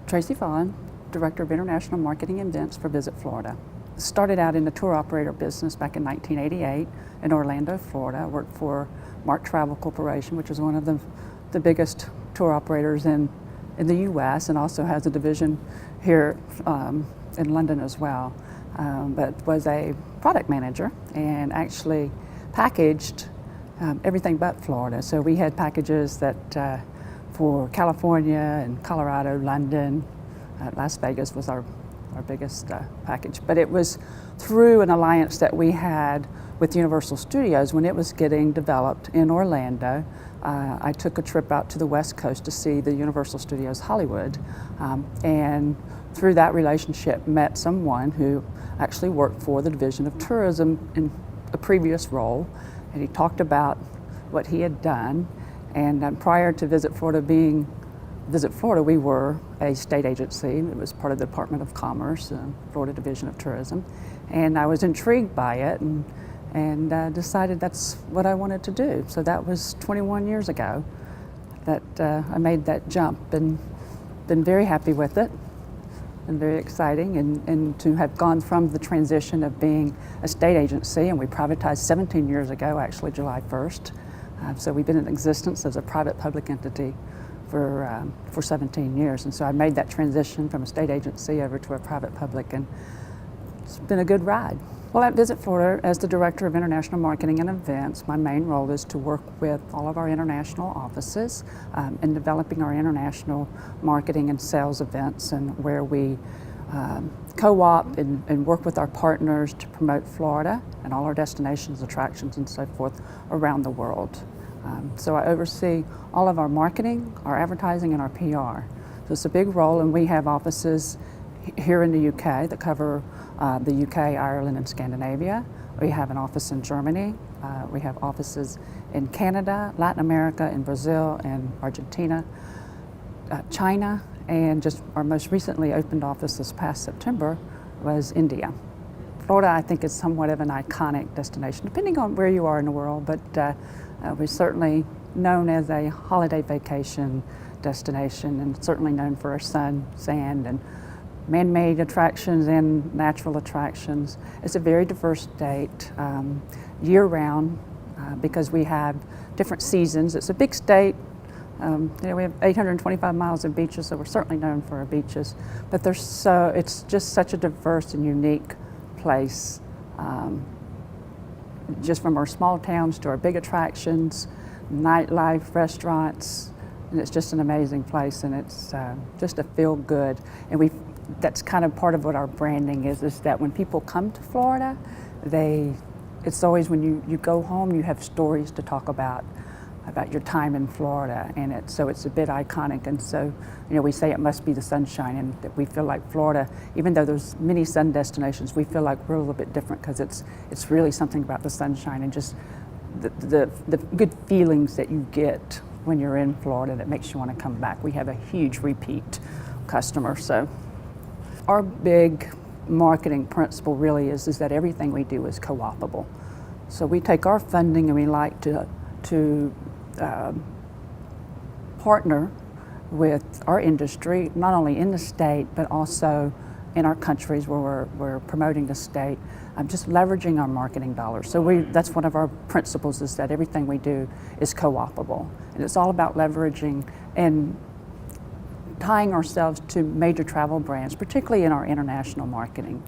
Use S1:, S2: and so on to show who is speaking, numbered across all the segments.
S1: Tracy Vaughan, Director of International Marketing and Events for Visit Florida. Started out in the tour operator business back in 1988 in Orlando, Florida. I worked for Mark Travel Corporation, which is one of the biggest tour operators in the U.S. and also has a division here in London as well. But was a product manager and actually packaged everything but Florida. So we had packages that for California and Colorado, London, Las Vegas was our biggest package. But it was through an alliance that we had with Universal Studios when it was getting developed in Orlando. I took a trip out to the West Coast to see the Universal Studios Hollywood, and through that relationship met someone who actually worked for the Division of Tourism in a previous role, and he talked about what he had done. And prior to Visit Florida being Visit Florida, we were a state agency. It was part of the Department of Commerce, Florida Division of Tourism. And I was intrigued by it and decided that's what I wanted to do. So that was 21 years ago that I made that jump, and been very happy with it and very exciting. And to have gone from the transition of being a state agency, and we privatized 17 years ago, actually July 1st. So we've been in existence as a private public entity for 17 years. And so I made that transition from a state agency over to a private public, and it's been a good ride. Well, at Visit Florida, as the Director of International Marketing and Events, my main role is to work with all of our international offices in developing our international marketing and sales events, and where we co-op and work with our partners to promote Florida and all our destinations, attractions, and so forth around the world. So I oversee all of our marketing, our advertising, and our PR. So it's a big role, and we have offices here in the UK that cover the UK, Ireland, and Scandinavia. We have an office in Germany. We have offices in Canada, Latin America, in Brazil, and Argentina, China, and just our most recently opened office this past September was India. Florida, I think, is somewhat of an iconic destination, depending on where you are in the world, but we're certainly known as a holiday vacation destination, and certainly known for our sun, sand, and man-made attractions and natural attractions. It's a very diverse state year-round because we have different seasons. It's a big state. We have 825 miles of beaches, so we're certainly known for our beaches. But it's just such a diverse and unique place. Just from our small towns to our big attractions, nightlife, restaurants, and it's just an amazing place, and it's just a feel good. And that's kind of part of what our branding is that when people come to Florida, it's always when you go home, you have stories to talk about your time in Florida, and so it's a bit iconic. And so, we say it must be the sunshine, and that we feel like Florida, even though there's many sun destinations, we feel like we're a little bit different because it's really something about the sunshine and just the good feelings that you get when you're in Florida that makes you want to come back. We have a huge repeat customer. So our big marketing principle really is that everything we do is co-opable. So we take our funding and we like to partner with our industry, not only in the state, but also in our countries where we're promoting the state, just leveraging our marketing dollars. So that's one of our principles, is that everything we do is co-opable. And it's all about leveraging and tying ourselves to major travel brands, particularly in our international marketing,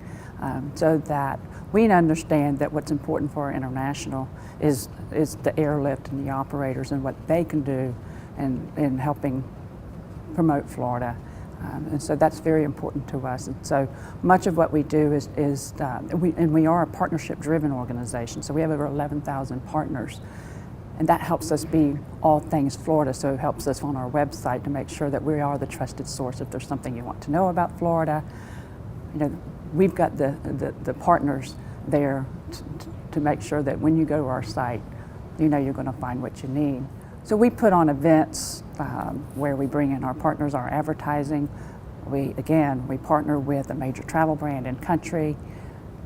S1: so that we understand that what's important for our international is the airlift and the operators and what they can do in helping promote Florida. And so that's very important to us. And so much of what we do is we are a partnership-driven organization. So we have over 11,000 partners. And that helps us be all things Florida. So it helps us on our website to make sure that we are the trusted source. If there's something you want to know about Florida, we've got the partners there to make sure that when you go to our site, you're going to find what you need. So we put on events where we bring in our partners, our advertising. We partner with a major travel brand in country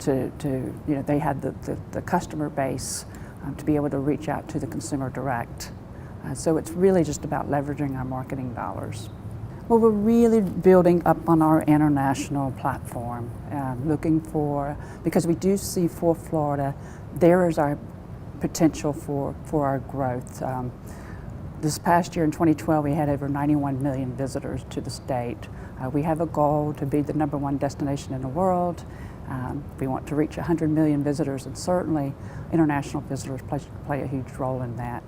S1: they have the customer base to be able to reach out to the consumer direct. So it's really just about leveraging our marketing dollars. Well, we're really building up on our international platform, looking for, because we do see for Florida, there is our potential for our growth. This past year in 2012, we had over 91 million visitors to the state. We have a goal to be the #1 destination in the world. We want to reach 100 million visitors, and certainly international visitors play a huge role in that.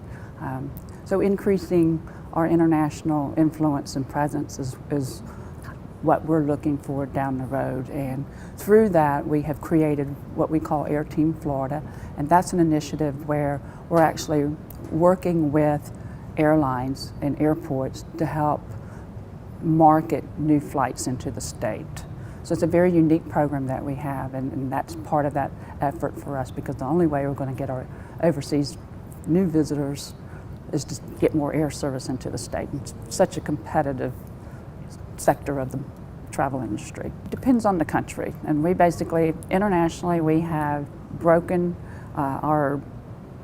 S1: So increasing our international influence and presence is what we're looking for down the road. And through that, we have created what we call Air Team Florida. And that's an initiative where we're actually working with airlines and airports to help market new flights into the state. So it's a very unique program that we have, and that's part of that effort for us, because the only way we're going to get our overseas new visitors is to get more air service into the state. It's such a competitive sector of the travel industry. It depends on the country, and we basically, internationally, we have broken our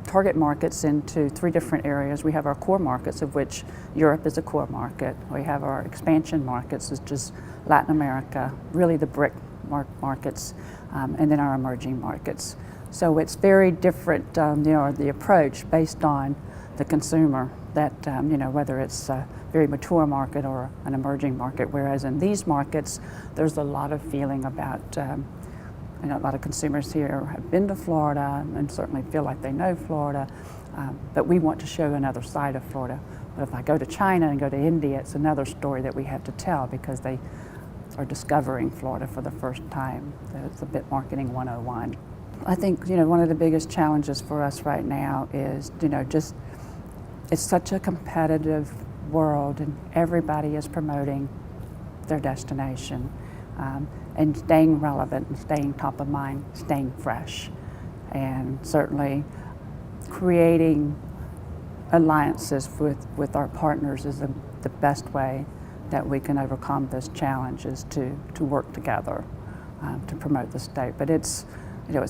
S1: target markets into 3 different areas. We have our core markets, of which Europe is a core market. We have our expansion markets, which is Latin America, really the BRIC markets, and then our emerging markets. So it's very different, the approach based on the consumer, that whether it's a very mature market or an emerging market. Whereas in these markets, there's a lot of feeling about, a lot of consumers here have been to Florida and certainly feel like they know Florida, but we want to show another side of Florida. But if I go to China and go to India, it's another story that we have to tell, because they are discovering Florida for the first time. It's a bit marketing 101. I think, one of the biggest challenges for us right now is, it's such a competitive world, and everybody is promoting their destination, and staying relevant and staying top of mind, staying fresh, and certainly creating alliances with our partners is the best way that we can overcome those challenges, to work together to promote the state. But it's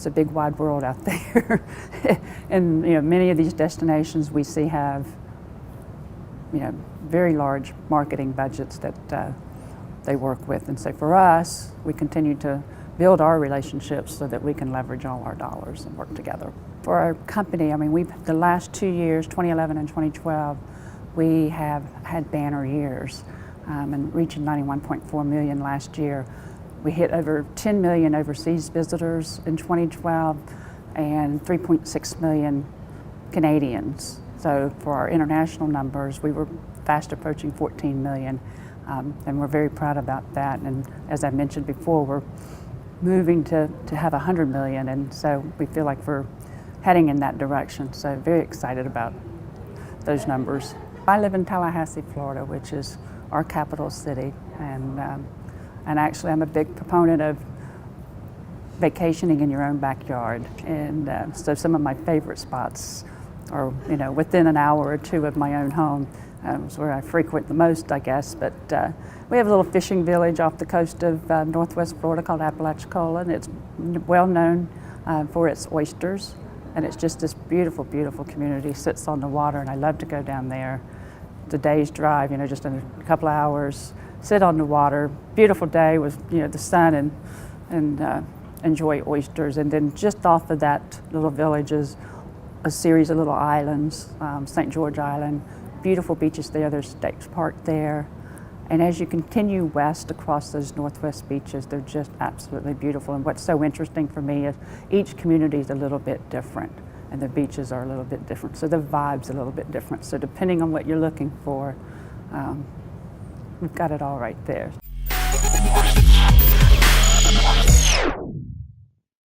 S1: a big wide world out there. And many of these destinations we see have very large marketing budgets that they work with. And so for us, we continue to build our relationships so that we can leverage all our dollars and work together. For our company, the last 2 years, 2011 and 2012, we have had banner years, and reaching 91.4 million last year. We hit over 10 million overseas visitors in 2012 and 3.6 million Canadians. So for our international numbers, we were fast approaching 14 million, and we're very proud about that. And as I mentioned before, we're moving to have 100 million, and so we feel like we're heading in that direction. So very excited about those numbers. I live in Tallahassee, Florida, which is our capital city, and actually I'm a big proponent of vacationing in your own backyard. And so some of my favorite spots are, within an hour or 2 of my own home. Is where I frequent the most, I guess. But we have a little fishing village off the coast of Northwest Florida called Apalachicola, and it's well known for its oysters. And it's just this beautiful, beautiful community. Sits on the water, and I love to go down there. It's a day's drive, just in a couple of hours. Sit on the water. Beautiful day with the sun, and enjoy oysters. And then just off of that little village is a series of little islands, St. George Island. Beautiful beaches there. There's Stakes Park there. And as you continue west across those northwest beaches, they're just absolutely beautiful. And what's so interesting for me is each community is a little bit different, and the beaches are a little bit different. So the vibe's a little bit different. So depending on what you're looking for, we've got it all right there.